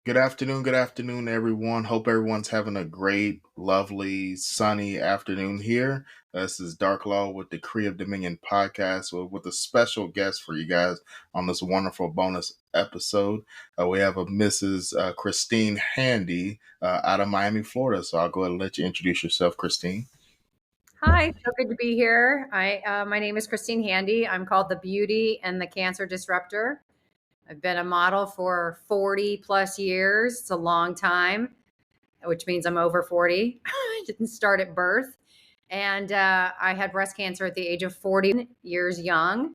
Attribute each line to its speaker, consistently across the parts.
Speaker 1: Good afternoon, everyone. Hope everyone's having a great, lovely, sunny afternoon here. This is Darklaw with the Creative Dominion podcast with a special guest for you guys on this wonderful bonus episode. We have a Mrs. Christine Handy out of Miami, Florida. So I'll go ahead and let you introduce yourself, Christine.
Speaker 2: Hi, so good to be here. My name is Christine Handy. I'm called the Beauty and the Cancer Disruptor. I've been a model for 40 plus years. It's a long time, which means I'm over 40. I didn't start at birth. And I had breast cancer at the age of 40 years young.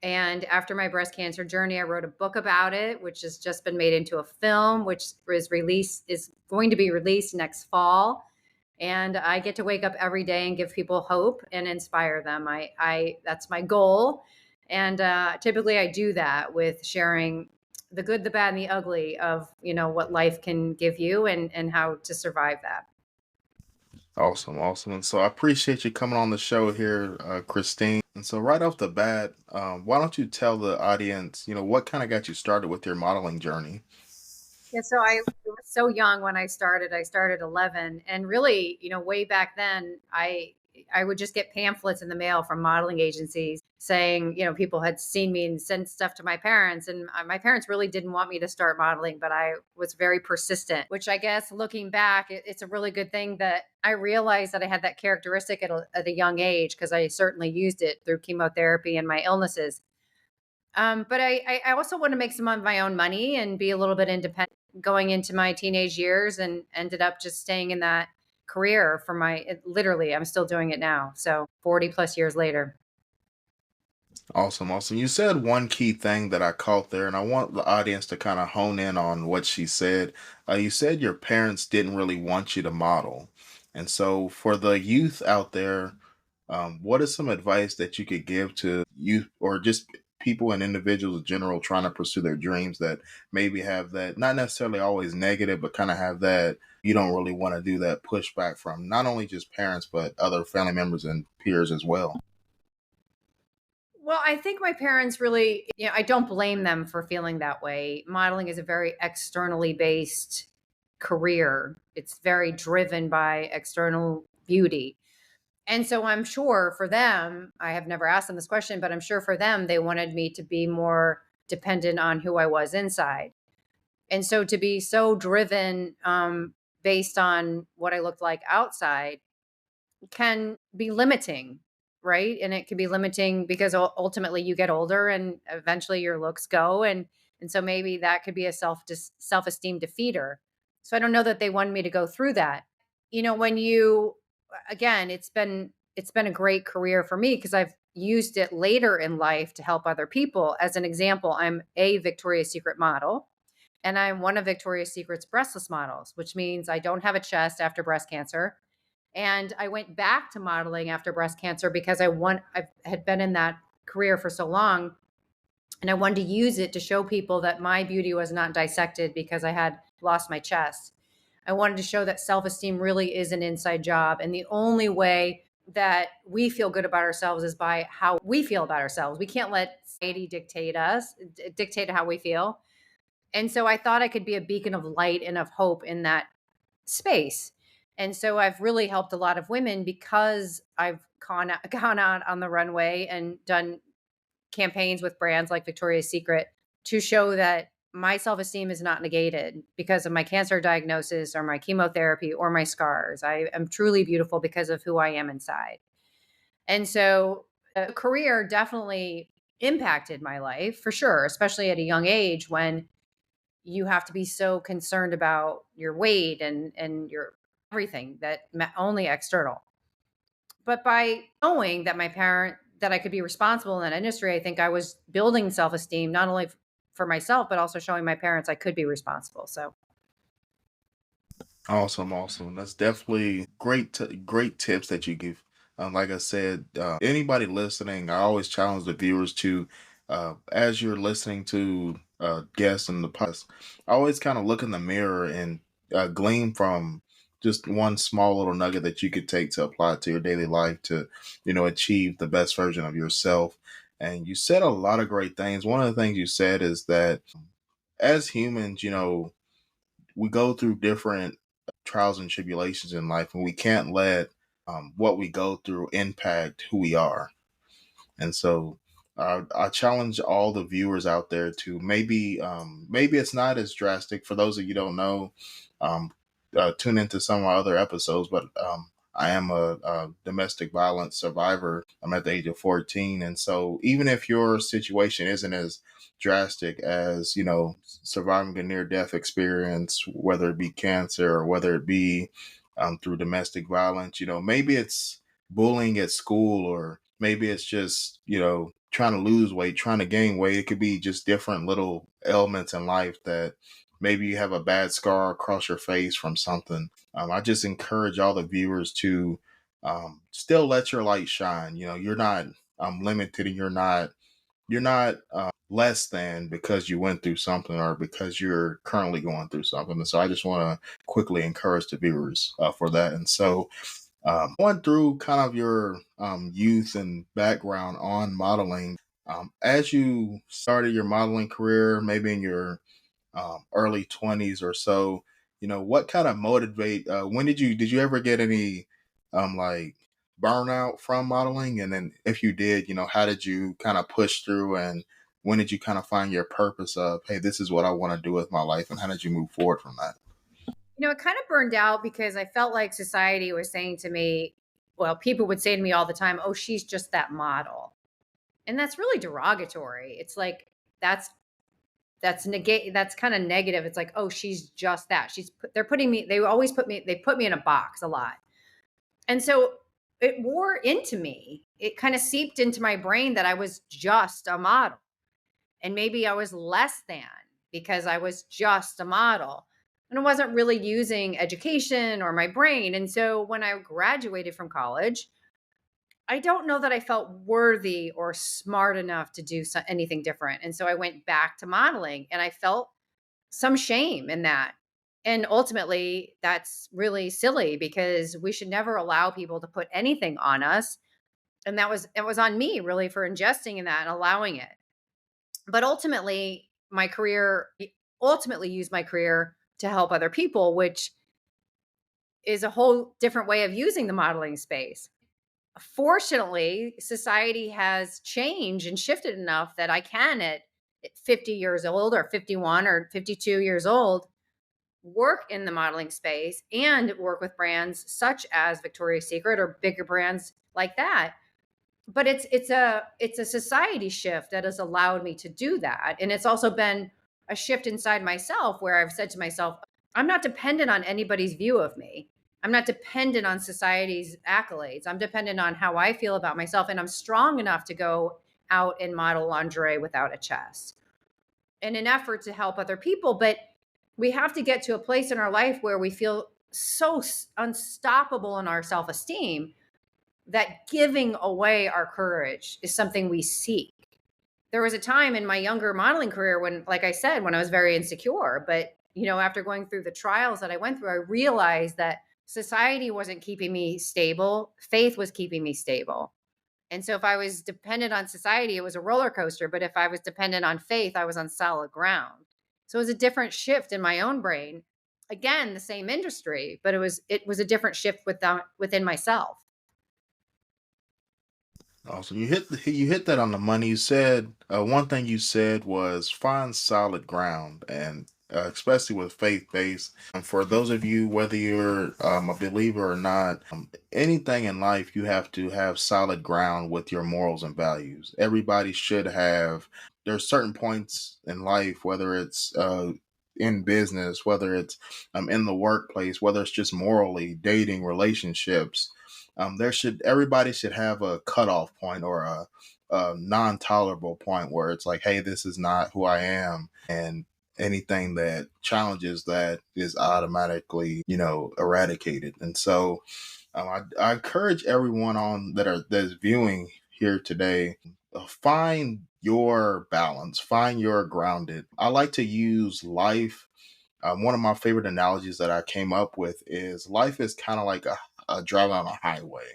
Speaker 2: And after my breast cancer journey, I wrote a book about it, which has just been made into a film, which is going to be released next fall. And I get to wake up every day and give people hope and inspire them. I that's my goal. And typically I do that with sharing the good, the bad, and the ugly of, what life can give you and how to survive that.
Speaker 1: Awesome, awesome. And so I appreciate you coming on the show here, Christine. And so right off the bat, why don't you tell the audience, what kind of got you started with your modeling journey?
Speaker 2: Yeah, so I was so young when I started. I started 11, and really, way back then, I would just get pamphlets in the mail from modeling agencies saying, people had seen me and sent stuff to my parents, and my parents really didn't want me to start modeling, but I was very persistent. Which I guess, looking back, it's a really good thing that I realized that I had that characteristic at a young age because I certainly used it through chemotherapy and my illnesses. But I also want to make some of my own money and be a little bit independent going into my teenage years, and ended up just staying in that career for literally, I'm still doing it now. So 40 plus years later.
Speaker 1: Awesome, awesome. You said one key thing that I caught there, and I want the audience to kind of hone in on what she said. You said your parents didn't really want you to model. And so, for the youth out there, what is some advice that you could give to youth or just people and individuals in general trying to pursue their dreams that maybe have that, not necessarily always negative, but kind of have that you don't really want to do that pushback from not only just parents, but other family members and peers as well?
Speaker 2: Well, I think my parents really, I don't blame them for feeling that way. Modeling is a very externally based career. It's very driven by external beauty. And so I'm sure for them, I have never asked them this question, but I'm sure for them, they wanted me to be more dependent on who I was inside. And so to be so driven based on what I looked like outside can be limiting, right? And it can be limiting because ultimately you get older and eventually your looks go, and so maybe that could be a self-esteem defeater. So I don't know that they wanted me to go through that. When you again, it's been a great career for me because I've used it later in life to help other people. As an example, I'm a Victoria's Secret model, and I'm one of Victoria's Secret's breastless models, which means I don't have a chest after breast cancer. And I went back to modeling after breast cancer because I had been in that career for so long, and I wanted to use it to show people that my beauty was not dissected because I had lost my chest. I wanted to show that self-esteem really is an inside job, and the only way that we feel good about ourselves is by how we feel about ourselves. We can't let society dictate how we feel. And so I thought I could be a beacon of light and of hope in that space. And so I've really helped a lot of women because I've gone out on the runway and done campaigns with brands like Victoria's Secret to show that my self esteem is not negated because of my cancer diagnosis or my chemotherapy or my scars. I am truly beautiful because of who I am inside. And so a career definitely impacted my life for sure, especially at a young age when you have to be so concerned about your weight and your everything only external. But by knowing that I could be responsible in that industry, I think I was building self-esteem not only for myself but also showing my parents I could be responsible. So
Speaker 1: Awesome, awesome. That's definitely great tips that you give. Like I said, anybody listening, I always challenge the viewers to, as you're listening to guests in the past, always kind of look in the mirror and glean from just one small little nugget that you could take to apply to your daily life to, achieve the best version of yourself. And you said a lot of great things. One of the things you said is that as humans, we go through different trials and tribulations in life, and we can't let what we go through impact who we are. And so I challenge all the viewers out there to maybe it's not as drastic for those of you who don't know. Um, Tune into some of my other episodes, but I am a domestic violence survivor. I'm at the age of 14, and so even if your situation isn't as drastic as surviving a near death experience, whether it be cancer or whether it be through domestic violence, maybe it's bullying at school, or maybe it's just trying to lose weight, trying to gain weight. It could be just different little ailments in life that maybe you have a bad scar across your face from something. I just encourage all the viewers to still let your light shine. You're not limited, and you're not less than because you went through something or because you're currently going through something. And so I just want to quickly encourage the viewers for that. And so going through kind of your youth and background on modeling, as you started your modeling career, maybe in your early 20s or so, what kind of motivate? When did you ever get any like burnout from modeling? And then if you did, how did you kind of push through? And when did you kind of find your purpose of, hey, this is what I want to do with my life? And how did you move forward from that?
Speaker 2: It kind of burned out because I felt like society was saying to me, well, people would say to me all the time, "Oh, she's just that model." And that's really derogatory. It's like that's kind of negative. It's like, "Oh, she's just that." They're putting me they put me in a box a lot. And so it wore into me. It kind of seeped into my brain that I was just a model. And maybe I was less than because I was just a model. And I wasn't really using education or my brain. And so when I graduated from college, I don't know that I felt worthy or smart enough to do anything different. And so I went back to modeling, and I felt some shame in that. And ultimately, that's really silly because we should never allow people to put anything on us. And it was on me really for ingesting in that and allowing it. But ultimately used my career to help other people, which is a whole different way of using the modeling space. Fortunately, society has changed and shifted enough that I can at 50 years old or 51 or 52 years old work in the modeling space and work with brands such as Victoria's Secret or bigger brands like that. But it's a society shift that has allowed me to do that. And it's also been a shift inside myself where I've said to myself, I'm not dependent on anybody's view of me. I'm not dependent on society's accolades. I'm dependent on how I feel about myself, and I'm strong enough to go out and model lingerie without a chest in an effort to help other people. But we have to get to a place in our life where we feel so unstoppable in our self-esteem that giving away our courage is something we seek. There was a time in my younger modeling career when, like I said, when I was very insecure. But, after going through the trials that I went through, I realized that society wasn't keeping me stable. Faith was keeping me stable. And so if I was dependent on society, it was a roller coaster. But if I was dependent on faith, I was on solid ground. So it was a different shift in my own brain. Again, the same industry, but it was a different shift within myself.
Speaker 1: Awesome. You hit that on the money. You said one thing you said was find solid ground, and especially with faith based. And for those of you, whether you're a believer or not, anything in life you have to have solid ground with your morals and values. Everybody should have. There's certain points in life, whether it's in business, whether it's in the workplace, whether it's just morally, dating, relationships, everybody should have a cutoff point or a non-tolerable point where it's like, hey, this is not who I am, and anything that challenges that is automatically eradicated. And so I encourage everyone on that's viewing here today, find your balance, find your grounded. I like to use life. One of my favorite analogies that I came up with is life is kind of like a drive on a highway,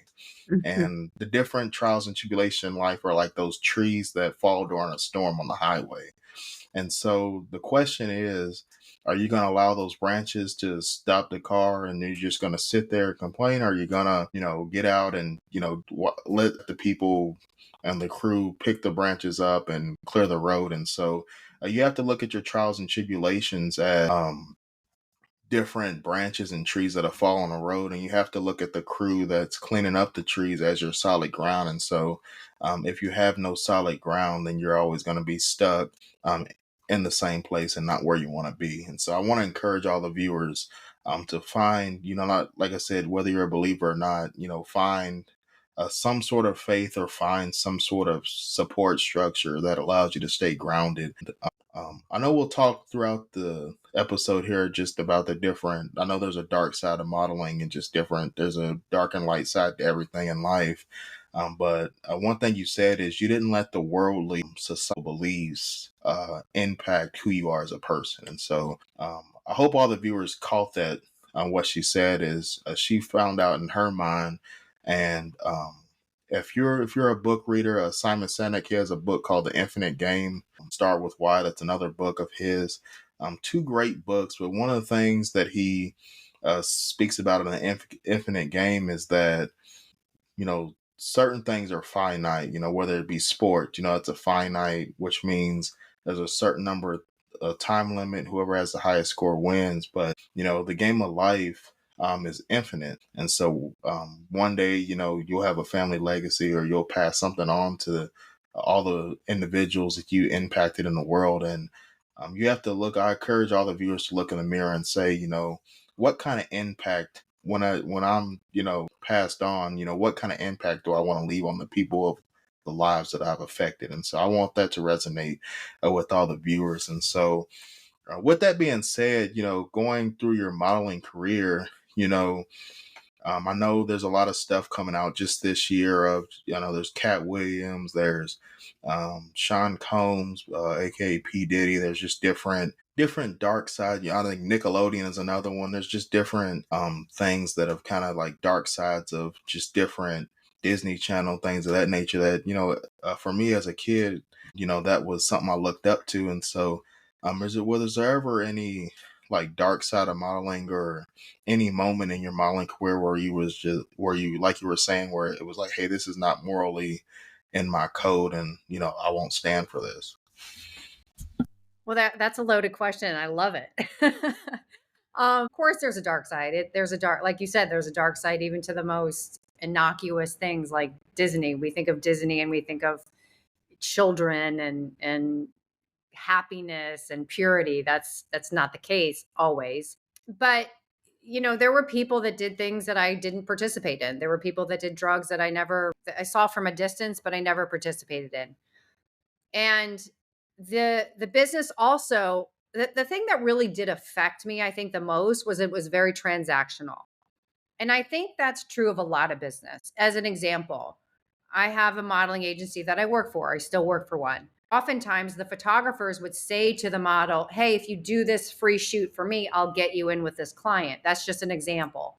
Speaker 1: and the different trials and tribulations in life are like those trees that fall during a storm on the highway. And so the question is, Are you going to allow those branches to stop the car and you're just going to sit there and complain? Or are you going to, get out and, let the people and the crew pick the branches up and clear the road? And so you have to look at your trials and tribulations as different branches and trees that have fallen on the road, and you have to look at the crew that's cleaning up the trees as your solid ground. And so if you have no solid ground, then you're always going to be stuck um, in the same place and not where you want to be. And so I want to encourage all the viewers to find, not like I said, whether you're a believer or not, find some sort of faith or find some sort of support structure that allows you to stay grounded. I know we'll talk throughout the episode here just about the different. I know there's a dark side of modeling and just different. There's a dark and light side to everything in life. But one thing you said is you didn't let the worldly societal beliefs impact who you are as a person. And so I hope all the viewers caught that. What she said is she found out in her mind, and if you're a book reader, Simon Sinek, he has a book called The Infinite Game. Start with Why. That's another book of his. Two great books, but one of the things that he speaks about in the Infinite Game is that certain things are finite. Whether it be sport, it's a finite, which means there's a certain number of time limit. Whoever has the highest score wins. But the game of life is infinite, and so one day you'll have a family legacy, or you'll pass something on to all the individuals that you impacted in the world. And you have to look. I encourage all the viewers to look in the mirror and say, what kind of impact when I'm passed on, what kind of impact do I want to leave on the people of the lives that I've affected? And so I want that to resonate with all the viewers. And so with that being said, going through your modeling career, you know, I know there's a lot of stuff coming out just this year. There's Cat Williams, there's Sean Combs, aka P Diddy. There's just different dark side. I think Nickelodeon is another one. There's just different things that have kind of like dark sides of just different Disney Channel things of that nature. That for me as a kid, that was something I looked up to. And so, was there ever any like dark side of modeling, or any moment in your modeling career where you, like you were saying, where it was like, hey, this is not morally in my code, and I won't stand for this?
Speaker 2: Well, that's a loaded question. I love it. Of course, there's a dark side. There's a dark, like you said, there's a dark side even to the most innocuous things like Disney. We think of Disney and we think of children and happiness and purity. That's not the case always. But there were people that did things that I didn't participate in. There were people that did drugs that I saw from a distance, but I never participated in. And the business also, the thing that really did affect me, I think the most, was it was very transactional. And I think that's true of a lot of business. As an example, I have a modeling agency that I work for. I still work for one. Oftentimes, the photographers would say to the model, hey, if you do this free shoot for me, I'll get you in with this client. That's just an example.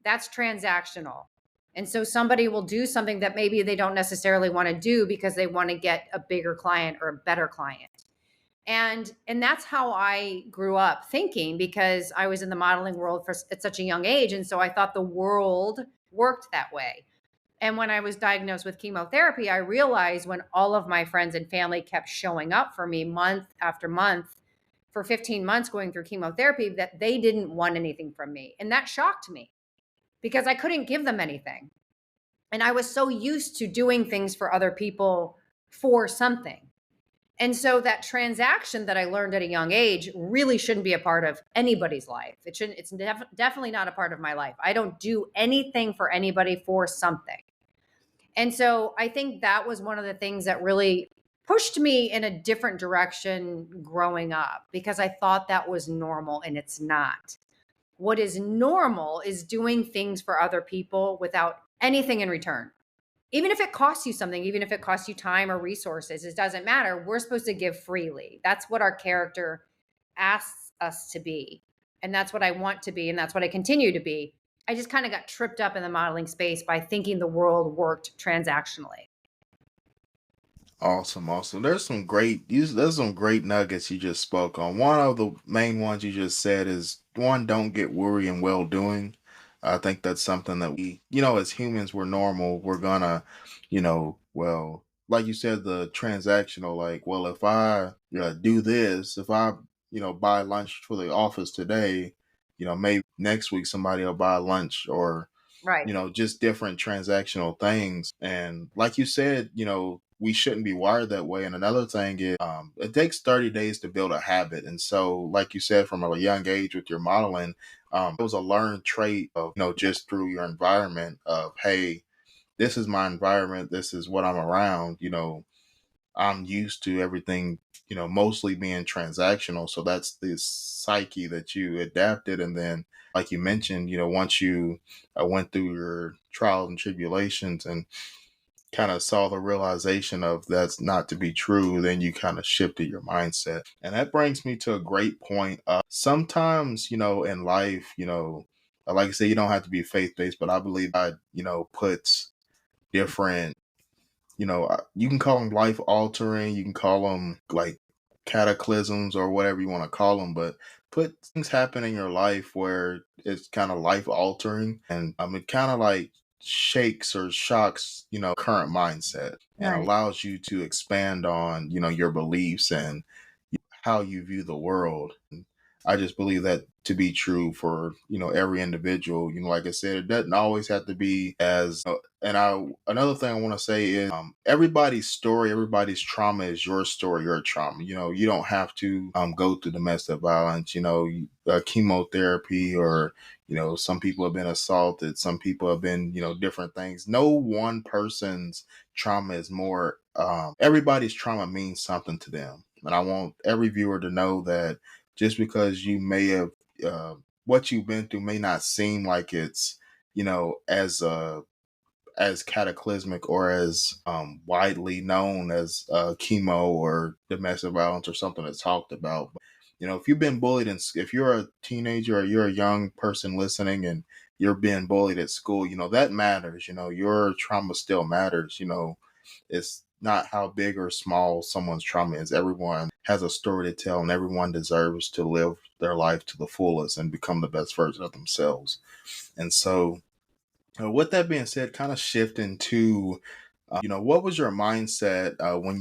Speaker 2: That's transactional. And so somebody will do something that maybe they don't necessarily want to do because they want to get a bigger client or a better client. And that's how I grew up thinking, because I was in the modeling world at such a young age, and so I thought the world worked that way. And when I was diagnosed with chemotherapy, I realized, when all of my friends and family kept showing up for me month after month for 15 months going through chemotherapy, that they didn't want anything from me. And that shocked me because I couldn't give them anything. And I was so used to doing things for other people for something. And so that transaction that I learned at a young age really shouldn't be a part of anybody's life. It's definitely not a part of my life. I don't do anything for anybody for something. And so I think that was one of the things that really pushed me in a different direction growing up, because I thought that was normal, and it's not. What is normal is doing things for other people without anything in return. Even if it costs you something, even if it costs you time or resources, it doesn't matter. We're supposed to give freely. That's what our character asks us to be. And that's what I want to be. And that's what I continue to be. I just kind of got tripped up in the modeling space by thinking the world worked transactionally.
Speaker 1: Awesome, awesome. There's some great nuggets you just spoke on. One of the main ones you just said is one, don't get weary in well doing. I think that's something that we, as humans, we're normal. We're gonna, well, like you said, the transactional, like, well, if I do this, if I, buy lunch for the office today, maybe next week somebody will buy lunch, or
Speaker 2: Right.
Speaker 1: just different transactional things. And like you said, we shouldn't be wired that way. And another thing is, it takes 30 days to build a habit. And so, like you said, from a young age with your modeling, it was a learned trait of, just through your environment of, hey, this is my environment. This is what I'm around. I'm used to everything, mostly being transactional. So that's this psyche that you adapted. And then, like you mentioned, once you went through your trials and tribulations and kind of saw the realization of that's not to be true, then you kind of shifted your mindset. And that brings me to a great point. Sometimes, in life, like I say, you don't have to be faith based, but I believe God, puts different, you can call them life altering, you can call them like cataclysms or whatever you want to call them, but put things happen in your life where it's kind of life altering, and it kind of like shakes or shocks, current mindset, and
Speaker 2: Right.
Speaker 1: allows you to expand on, your beliefs and how you view the world. And I just believe that to be true for, every individual. Like I said, it doesn't always have to be as and I another thing I want to say is, everybody's story, everybody's trauma is your story, your trauma. You don't have to go through domestic violence, chemotherapy, or some people have been assaulted, some people have been, different things. No one person's trauma is more, everybody's trauma means something to them. And I want every viewer to know that just because you may have, what you've been through may not seem like it's, as cataclysmic or as widely known as chemo or domestic violence or something that's talked about. But, if you've been bullied, and if you're a teenager or you're a young person listening and you're being bullied at school, that matters. Your trauma still matters. It's not how big or small someone's trauma is. Everyone has a story to tell, and everyone deserves to live their life to the fullest and become the best version of themselves. And so, with that being said, kind of shifting to, what was your mindset when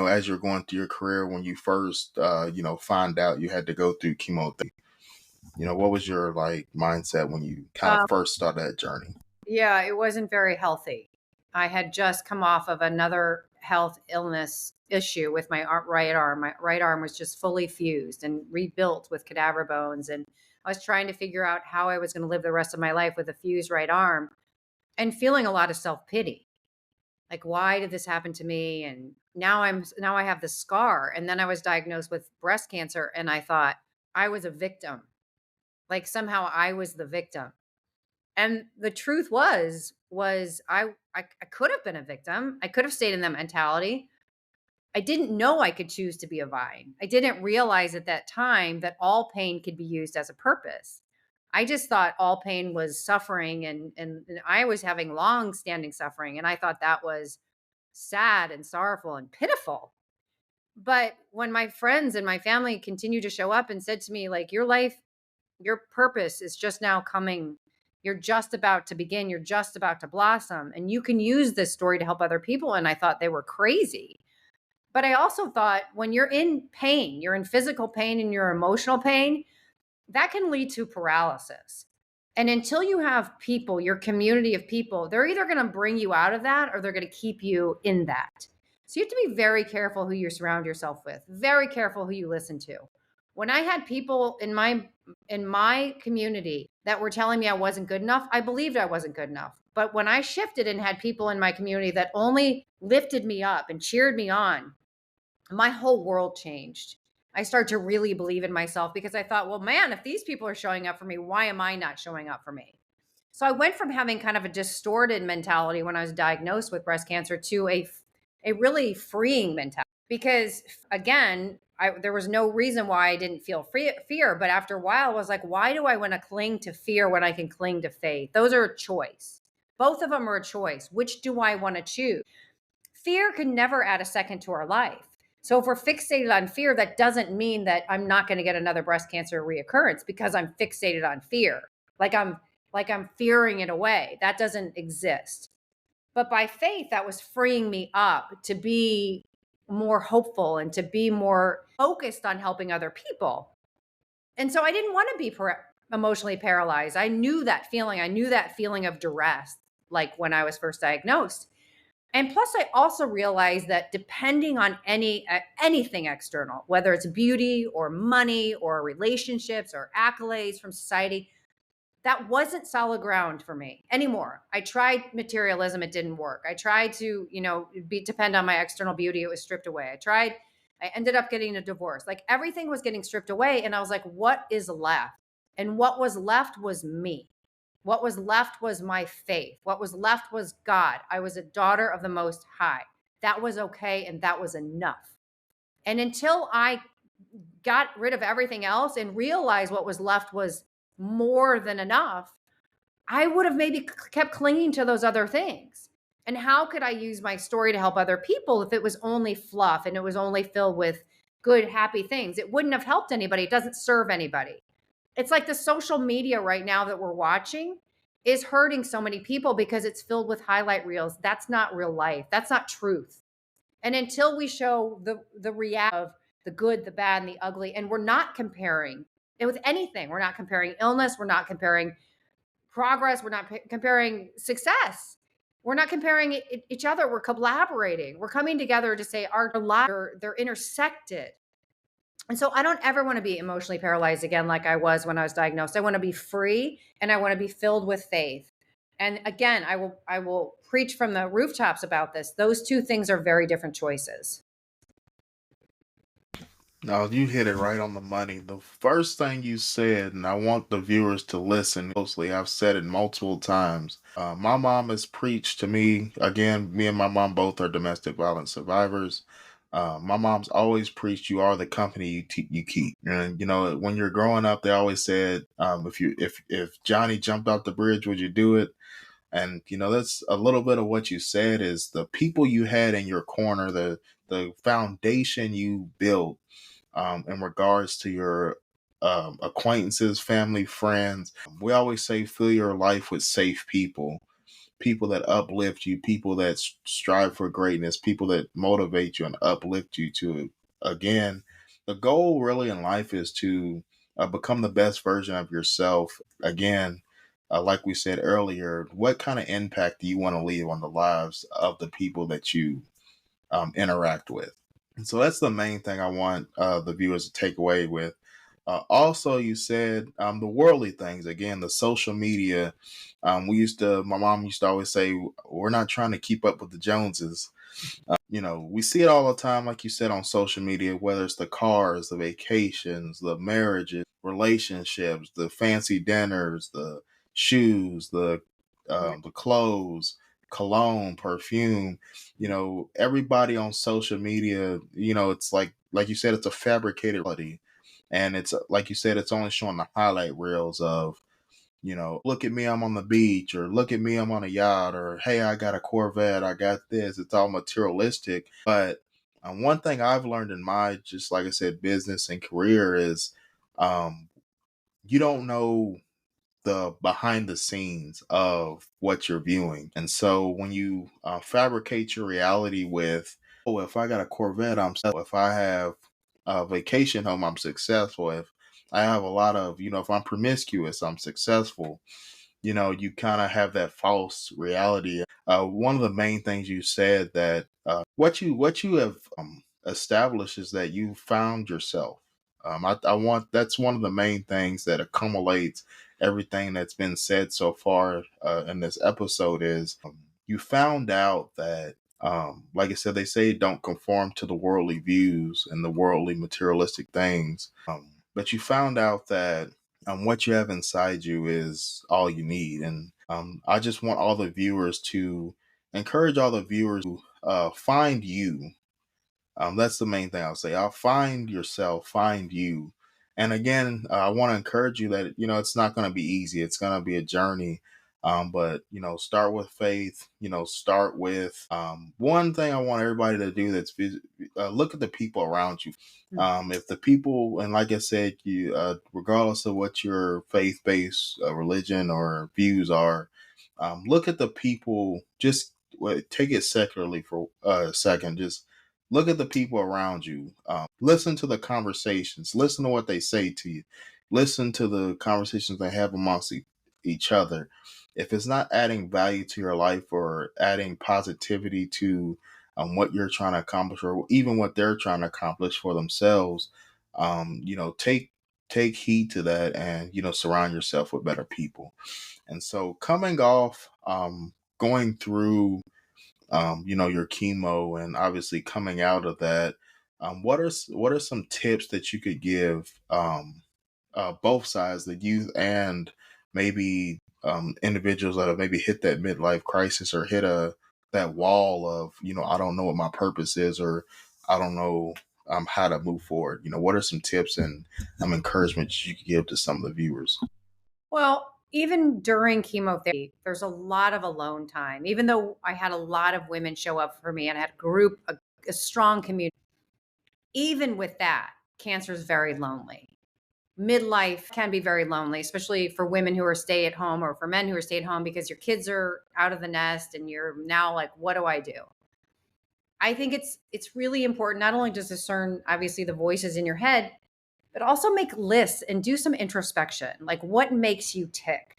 Speaker 1: as you're going through your career, when you first, find out you had to go through chemotherapy? What was your like mindset when you kind of
Speaker 2: Um,
Speaker 1: first started that journey?
Speaker 2: yeah, it wasn't very healthy. I had just come off of another health illness issue with my right arm. My right arm was just fully fused and rebuilt with cadaver bones. And I was trying to figure out how I was going to live the rest of my life with a fused right arm and feeling a lot of self pity. Like, why did this happen to me? And now I have the scar. And then I was diagnosed with breast cancer. And I thought I was a victim. Like somehow I was the victim. And the truth was I could have been a victim. I could have stayed in that mentality. I didn't know I could choose to be a vine. I didn't realize at that time that all pain could be used as a purpose. I just thought all pain was suffering, and I was having long standing suffering, and I thought that was sad and sorrowful and pitiful. But when my friends and my family continued to show up and said to me, like, your life, your purpose is just now coming. You're just about to begin. You're just about to blossom. And you can use this story to help other people. And I thought they were crazy. But I also thought when you're in pain, you're in physical pain and you're emotional pain, that can lead to paralysis. And until you have people, your community of people, they're either going to bring you out of that or they're going to keep you in that. So you have to be very careful who you surround yourself with, very careful who you listen to. When I had people in my community that were telling me I wasn't good enough, I believed I wasn't good enough. But when I shifted and had people in my community that only lifted me up and cheered me on, my whole world changed. I started to really believe in myself because I thought, well, man, if these people are showing up for me, why am I not showing up for me? So I went from having kind of a distorted mentality when I was diagnosed with breast cancer to a really freeing mentality. Because again, there was no reason why I didn't feel fear. But after a while, I was like, why do I want to cling to fear when I can cling to faith? Those are a choice. Both of them are a choice. Which do I want to choose? fear can never add a second to our life. So if we're fixated on fear, that doesn't mean that I'm not going to get another breast cancer reoccurrence because I'm fixated on fear. Like I'm like I'm fearing it away. That doesn't exist. But by faith, that was freeing me up to be more hopeful and to be more focused on helping other people. And so I didn't want to be emotionally paralyzed. I knew that feeling. I knew that feeling of duress, like when I was first diagnosed. And plus, I also realized that depending on anything external, whether it's beauty or money or relationships or accolades from society, that wasn't solid ground for me anymore. I tried materialism, it didn't work. I tried to, depend on my external beauty, it was stripped away. I ended up getting a divorce. Like everything was getting stripped away. And I was like, what is left? And what was left was me. What was left was my faith. What was left was God. I was a daughter of the Most High. That was okay. And that was enough. And until I got rid of everything else and realized what was left was more than enough, I would have maybe kept clinging to those other things. And how could I use my story to help other people if it was only fluff and it was only filled with good, happy things? It wouldn't have helped anybody. It doesn't serve anybody. It's like the social media right now that we're watching is hurting so many people because it's filled with highlight reels. That's not real life. That's not truth. And until we show the reality of the good, the bad, and the ugly, and we're not comparing it with anything. We're not comparing illness. We're not comparing progress. We're not comparing success. We're not comparing each other. We're collaborating. We're coming together to say our lives, they're intersected. And so I don't ever want to be emotionally paralyzed again like I was when I was diagnosed. I want to be free and I want to be filled with faith. And again, I will preach from the rooftops about this. Those two things are very different choices.
Speaker 1: No, you hit it right on the money. The first thing you said, and I want the viewers to listen closely, I've said it multiple times. My mom has preached to me, again, me and my mom both are domestic violence survivors. My mom's always preached, "You are the company you keep." And when you're growing up, they always said, if Johnny jumped off the bridge, would you do it? And that's a little bit of what you said is the people you had in your corner, the foundation you built in regards to your acquaintances, family, friends. We always say fill your life with safe people, people that uplift you, people that strive for greatness, people that motivate you and uplift you to, again, the goal really in life is to become the best version of yourself. Again, like we said earlier, what kind of impact do you want to leave on the lives of the people that you interact with? And so that's the main thing I want the viewers to take away with. Also, you said the worldly things, again, the social media. My mom used to always say, we're not trying to keep up with the Joneses. We see it all the time, like you said, on social media, whether it's the cars, the vacations, the marriages, relationships, the fancy dinners, the shoes, the clothes, cologne, perfume. Everybody on social media, it's like you said, it's a fabricated reality. And it's like you said, it's only showing the highlight reels of, look at me, I'm on the beach, or look at me, I'm on a yacht, or hey, I got a Corvette, I got this. It's all materialistic. But one thing I've learned in my, just like I said, business and career is um, you don't know the behind the scenes of what you're viewing. And so when you fabricate your reality with, oh, if I got a Corvette, I'm successful. If I have a vacation home, I'm successful. If I have a lot of, if I'm promiscuous, I'm successful. You kind of have that false reality. One of the main things you said that what you have established is that you found yourself. I want that's one of the main things that accumulates everything that's been said so far in this episode is you found out that like I said, they say don't conform to the worldly views and the worldly materialistic things. But you found out that what you have inside you is all you need. And I just want all the viewers to encourage all the viewers to find you. That's the main thing I'll say. I'll find yourself, find you. And again, I want to encourage you that, it's not going to be easy. It's going to be a journey. But start with faith. Start with one thing I want everybody to do. Look at the people around you. If the people, and like I said, you regardless of what your faith-based religion or views are, look at the people. Just take it secularly for a second. Just look at the people around you. Listen to the conversations. Listen to what they say to you. Listen to the conversations they have amongst each other. If it's not adding value to your life or adding positivity to what you're trying to accomplish, or even what they're trying to accomplish for themselves, take heed to that, and surround yourself with better people. And so, coming off, going through, your chemo, and obviously coming out of that, what are some tips that you could give, both sides, the youth and maybe individuals that have maybe hit that midlife crisis or hit a that wall of, I don't know what my purpose is, or I don't know how to move forward. What are some tips and encouragements you could give to some of the viewers?
Speaker 2: Well, even during chemotherapy, there's a lot of alone time. Even though I had a lot of women show up for me and I had a strong community, even with that, cancer is very lonely. Midlife can be very lonely, especially for women who are stay at home or for men who are stay at home because your kids are out of the nest and you're now like, what do I do? I think it's really important not only to discern obviously the voices in your head, but also make lists and do some introspection. Like what makes you tick?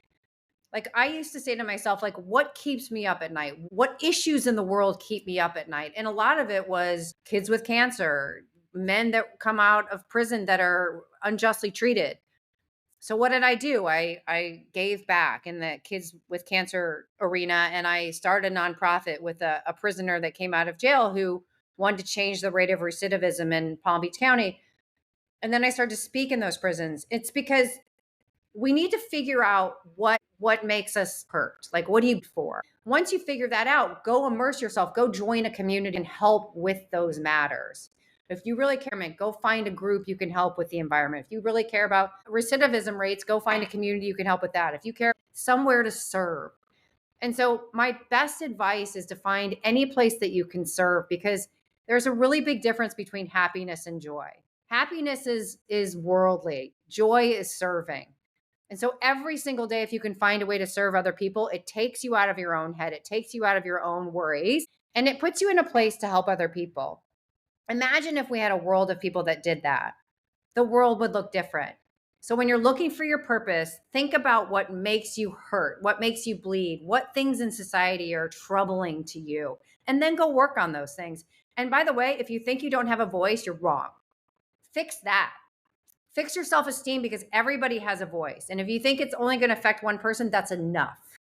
Speaker 2: Like I used to say to myself, like, what keeps me up at night? What issues in the world keep me up at night? And a lot of it was kids with cancer, men that come out of prison that are unjustly treated. So what did I do? I gave back in the kids with cancer arena, and I started a nonprofit with a prisoner that came out of jail who wanted to change the rate of recidivism in Palm Beach County. And then I started to speak in those prisons. It's because we need to figure out what makes us hurt. Like what do you for? Once you figure that out, go immerse yourself, go join a community and help with those matters. If you really care, go find a group you can help with the environment. If you really care about recidivism rates, go find a community you can help with that. If you care, somewhere to serve. And so my best advice is to find any place that you can serve because there's a really big difference between happiness and joy. Happiness is worldly. Joy is serving. And so every single day, if you can find a way to serve other people, it takes you out of your own head. It takes you out of your own worries and it puts you in a place to help other people. Imagine if we had a world of people that did that. The world would look different. So when you're looking for your purpose, think about what makes you hurt, what makes you bleed, what things in society are troubling to you, and then go work on those things. And by the way, if you think you don't have a voice, you're wrong. Fix that. Fix your self esteem because everybody has a voice. And if you think it's only going to affect one person, that's enough.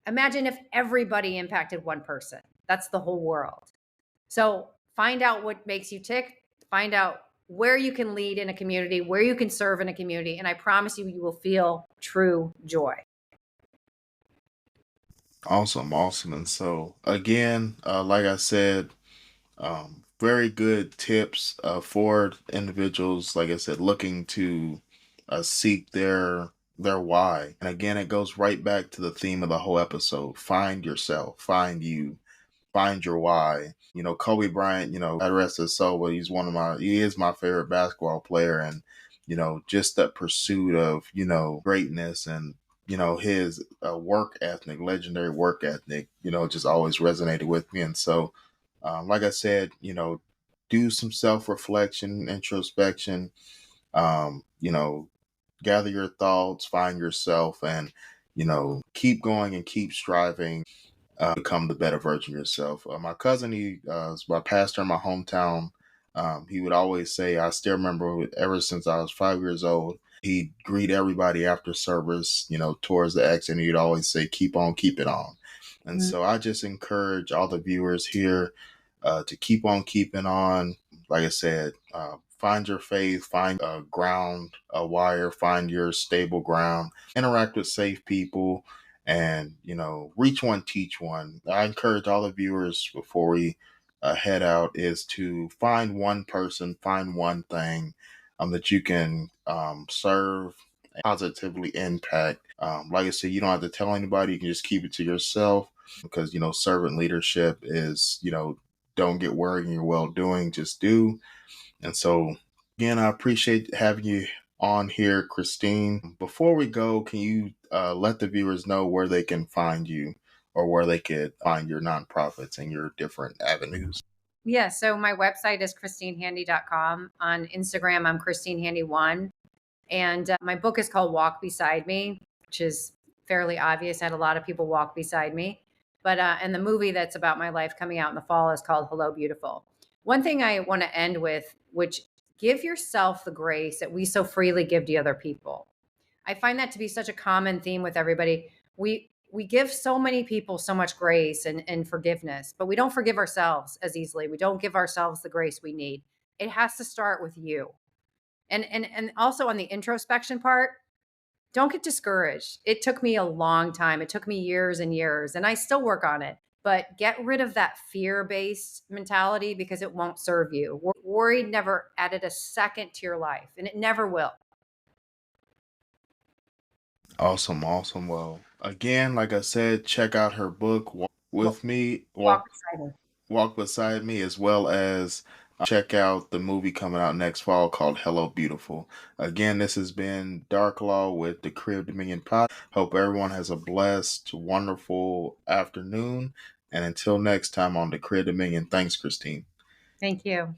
Speaker 2: Imagine if everybody impacted one person. That's the whole world. So find out what makes you tick, find out where you can lead in a community, where you can serve in a community. And I promise you, you will feel true joy.
Speaker 1: Awesome, awesome. And so again, like I said, very good tips for individuals, like I said, looking to seek their why. And again, it goes right back to the theme of the whole episode: find yourself, find you, find your why. Kobe Bryant, God rest his soul, but he is my favorite basketball player. And just that pursuit of greatness, and his work ethic, legendary work ethic, just always resonated with me. And so, like I said, do some self reflection, introspection. Gather your thoughts, find yourself, and keep going and keep striving, become the better version of yourself. My cousin, he is my pastor in my hometown. He would always say, I still remember ever since I was 5 years old, he'd greet everybody after service, towards the exit, and he'd always say, keep on, keep it on. And so I just encourage all the viewers here to keep on keeping on. Like I said, find your faith, find a ground, a wire, find your stable ground, interact with safe people, and reach one, teach one. I encourage all the viewers before we head out is to find one person, find one thing that you can serve and positively impact Like I said, you don't have to tell anybody. You can just keep it to yourself because, servant leadership is, don't get worried in your well doing, just do. And so, again, I appreciate having you on here, Christine. Before we go, can you let the viewers know where they can find you or where they could find your nonprofits and your different avenues?
Speaker 2: Yeah, so my website is christinehandy.com. On Instagram, I'm christinehandy1. And my book is called Walk Beside Me, which is fairly obvious. I had a lot of people walk beside me. But and the movie that's about my life coming out in the fall is called Hello Beautiful. One thing I want to end with, which give yourself the grace that we so freely give to other people. I find that to be such a common theme with everybody. We give so many people so much grace and forgiveness, but we don't forgive ourselves as easily. We don't give ourselves the grace we need. It has to start with you. And also on the introspection part, don't get discouraged. It took me a long time. It took me years and years, and I still work on it. But get rid of that fear-based mentality because it won't serve you. Worry never added a second to your life, and it never will.
Speaker 1: Awesome, awesome. Well, again, like I said, check out her book, Walk with Me,
Speaker 2: Walk beside me.
Speaker 1: Walk Beside Me, as well as check out the movie coming out next fall called Hello Beautiful. Again, this has been Darklaw with the Crib Dominion Pod. Hope everyone has a blessed, wonderful afternoon. And until next time on the Crib Dominion, thanks, Christine.
Speaker 2: Thank you.